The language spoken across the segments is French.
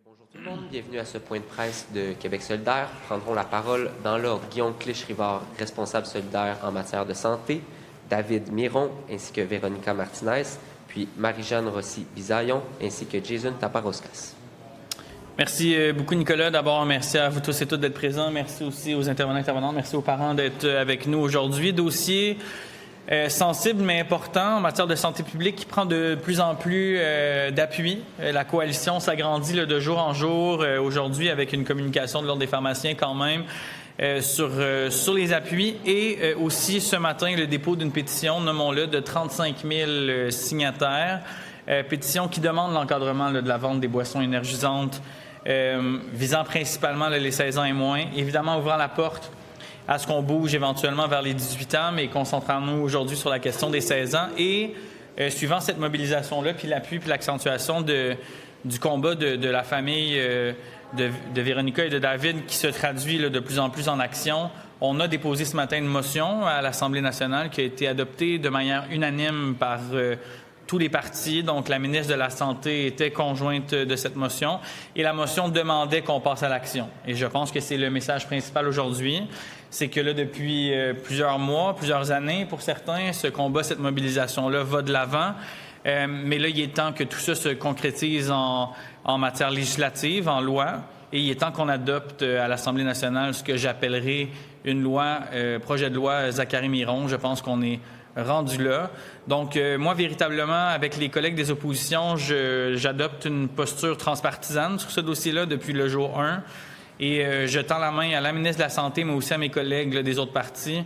Bonjour tout le monde, bienvenue à ce point de presse de Québec solidaire. Prendront la parole dans l'ordre Guillaume Clich-Rivard, responsable solidaire en matière de santé, David Miron ainsi que Véronica Martinez, puis Marie-Jeanne Rossi-Bisaillon ainsi que Jason Taparoskas. Merci beaucoup, Nicolas. D'abord, merci à vous tous et toutes d'être présents. Merci aussi aux intervenants. Merci aux parents d'être avec nous aujourd'hui. Dossier sensible mais important en matière de santé publique qui prend de plus en plus d'appui. La coalition s'agrandit de jour en jour aujourd'hui avec une communication de l'Ordre des pharmaciens quand même sur les appuis et aussi ce matin le dépôt d'une pétition, nommons-le, de 35 000 signataires. Pétition qui demande l'encadrement de la vente des boissons énergisantes visant principalement les 16 ans et moins. Évidemment, ouvrant la porte à ce qu'on bouge éventuellement vers les 18 ans, mais concentrons-nous aujourd'hui sur la question des 16 ans. Et suivant cette mobilisation-là, puis l'appui, puis l'accentuation du combat de la famille de Véronica et de David qui se traduit de plus en plus en action, on a déposé ce matin une motion à l'Assemblée nationale qui a été adoptée de manière unanime par tous les partis. Donc, la ministre de la Santé était conjointe de cette motion et la motion demandait qu'on passe à l'action. Et je pense que c'est le message principal aujourd'hui. C'est que là, depuis plusieurs mois, plusieurs années, pour certains, ce combat, cette mobilisation-là va de l'avant. Mais là, il est temps que tout ça se concrétise en matière législative, en loi. Et il est temps qu'on adopte à l'Assemblée nationale ce que j'appellerais une loi, projet de loi Zachary Miron. Je pense qu'on est rendu là. Donc, moi, véritablement, avec les collègues des oppositions, j'adopte une posture transpartisane sur ce dossier-là depuis le jour 1. Et je tends la main à la ministre de la Santé, mais aussi à mes collègues des autres partis,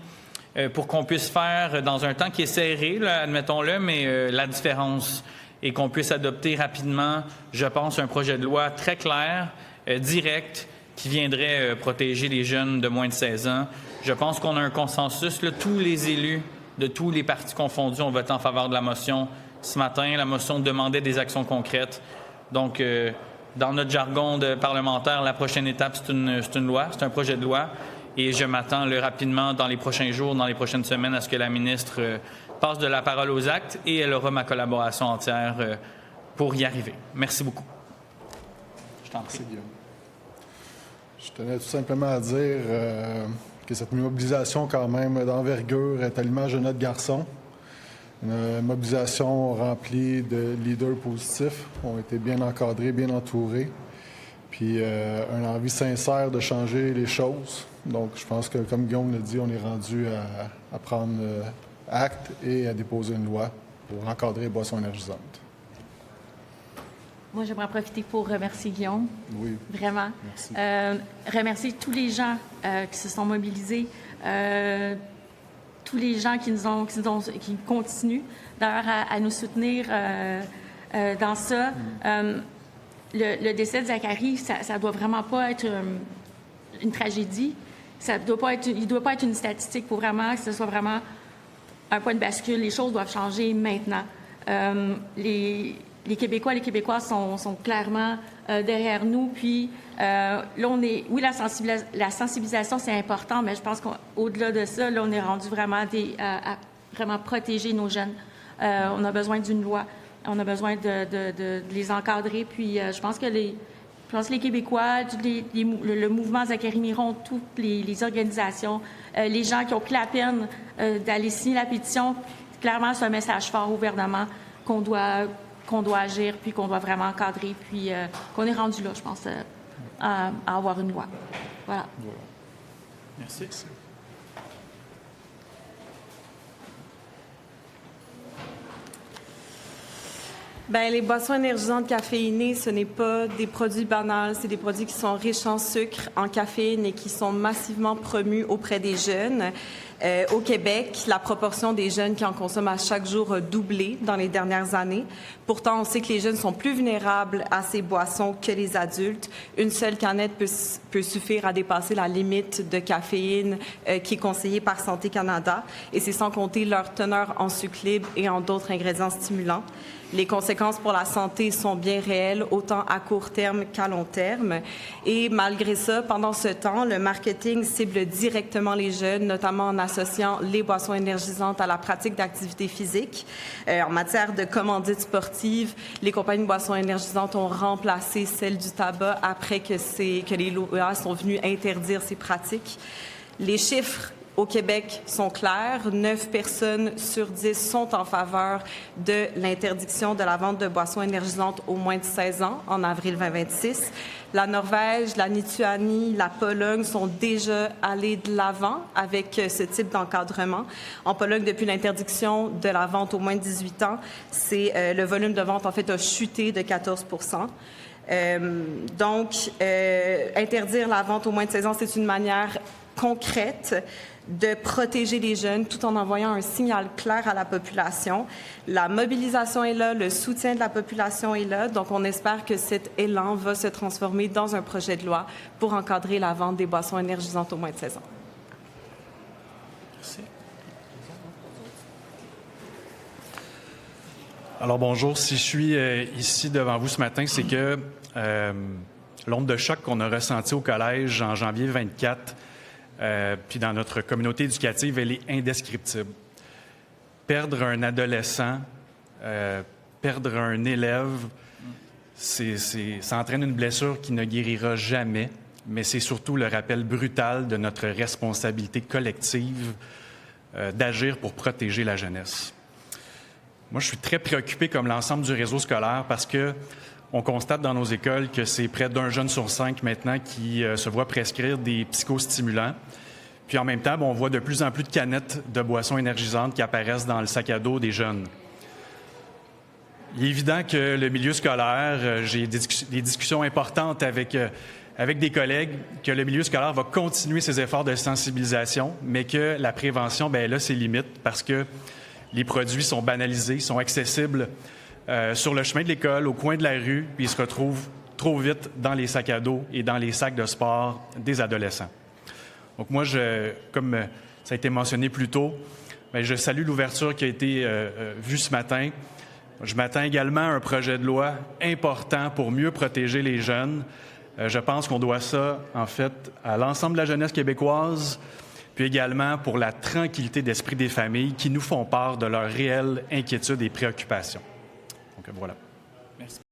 pour qu'on puisse faire, dans un temps qui est serré, admettons-le, mais la différence et qu'on puisse adopter rapidement, je pense, un projet de loi très clair, direct, qui viendrait protéger les jeunes de moins de 16 ans. Je pense qu'on a un consensus. Tous les élus de tous les partis confondus ont voté en faveur de la motion ce matin. La motion demandait des actions concrètes. Donc, dans notre jargon de parlementaire, la prochaine étape, c'est une loi, c'est un projet de loi. Et je m'attends rapidement, dans les prochains jours, dans les prochaines semaines, à ce que la ministre passe de la parole aux actes et elle aura ma collaboration entière pour y arriver. Merci beaucoup. Je t'en prie. Je tenais tout simplement à dire que cette mobilisation quand même d'envergure est à l'image de notre garçon. Une mobilisation remplie de leaders positifs, ont été bien encadrés, bien entourés, puis une envie sincère de changer les choses. Donc, je pense que, comme Guillaume l'a dit, on est rendu à prendre acte et à déposer une loi pour encadrer les boissons énergisantes. Moi, j'aimerais profiter pour remercier Guillaume. Oui. Vraiment. Merci. Remercier tous les gens qui se sont mobilisés. Tous les gens qui continuent d'ailleurs à nous soutenir dans ça. Le décès de Zachary, ça doit vraiment pas être une tragédie. Il doit pas être une statistique pour vraiment que ce soit vraiment un point de bascule. Les choses doivent changer maintenant. Les Québécois et les Québécoises sont clairement derrière nous. Puis là, oui, la sensibilisation, c'est important, mais je pense qu'au-delà de ça, là, on est rendu vraiment à vraiment protéger nos jeunes. On a besoin d'une loi. On a besoin de les encadrer. Puis je pense que les Québécois, le mouvement Zachary Miron, toutes les organisations, les gens qui ont pris la peine d'aller signer la pétition, clairement, c'est un message fort au gouvernement qu'on doit agir, puis qu'on doit vraiment encadrer, puis qu'on est rendu là, je pense, à avoir une loi. Voilà. Merci. Bien, les boissons énergisantes caféinées, ce n'est pas des produits banals, c'est des produits qui sont riches en sucre, en caféine et qui sont massivement promus auprès des jeunes. Au Québec, la proportion des jeunes qui en consomment à chaque jour a doublé dans les dernières années. Pourtant, on sait que les jeunes sont plus vulnérables à ces boissons que les adultes. Une seule canette peut suffire à dépasser la limite de caféine qui est conseillée par Santé Canada. Et c'est sans compter leur teneur en sucre libre et en d'autres ingrédients stimulants. Les conséquences pour la santé sont bien réelles, autant à court terme qu'à long terme. Et malgré ça, pendant ce temps, le marketing cible directement les jeunes, notamment en associant les boissons énergisantes à la pratique d'activités physiques. En matière de commandites sportives, les compagnies de boissons énergisantes ont remplacé celles du tabac après que les lois sont venues interdire ces pratiques. Les chiffres au Québec sont clairs. 9 personnes sur 10 sont en faveur de l'interdiction de la vente de boissons énergisantes aux moins de 16 ans en avril 2026. La Norvège, la Lituanie, la Pologne sont déjà allées de l'avant avec ce type d'encadrement. En Pologne, depuis l'interdiction de la vente aux moins de 18 ans, le volume de vente, en fait, a chuté de 14 interdire la vente aux moins de 16 ans, c'est une manière concrète de protéger les jeunes tout en envoyant un signal clair à la population. La mobilisation est là, le soutien de la population est là, donc on espère que cet élan va se transformer dans un projet de loi pour encadrer la vente des boissons énergisantes aux moins de 16 ans. Merci. Alors bonjour, si je suis ici devant vous ce matin, c'est que l'onde de choc qu'on a ressentie au collège en janvier 24, puis dans notre communauté éducative, elle est indescriptible. Perdre un adolescent, perdre un élève, ça entraîne une blessure qui ne guérira jamais, mais c'est surtout le rappel brutal de notre responsabilité collective d'agir pour protéger la jeunesse. Moi, je suis très préoccupé, comme l'ensemble du réseau scolaire, parce que on constate dans nos écoles que c'est près d'un jeune sur 5 maintenant qui se voit prescrire des psychostimulants. Puis en même temps, on voit de plus en plus de canettes de boissons énergisantes qui apparaissent dans le sac à dos des jeunes. Il est évident que le milieu scolaire, j'ai des discussions importantes avec des collègues, que le milieu scolaire va continuer ses efforts de sensibilisation, mais que la prévention, bien là, c'est limite parce que les produits sont banalisés, sont accessibles sur le chemin de l'école, au coin de la rue, puis ils se retrouvent trop vite dans les sacs à dos et dans les sacs de sport des adolescents. Donc moi, comme ça a été mentionné plus tôt, bien, je salue l'ouverture qui a été vue ce matin. Je m'attends également à un projet de loi important pour mieux protéger les jeunes. Je pense qu'on doit ça, en fait, à l'ensemble de la jeunesse québécoise, puis également pour la tranquillité d'esprit des familles qui nous font part de leurs réelles inquiétudes et préoccupations. Donc voilà.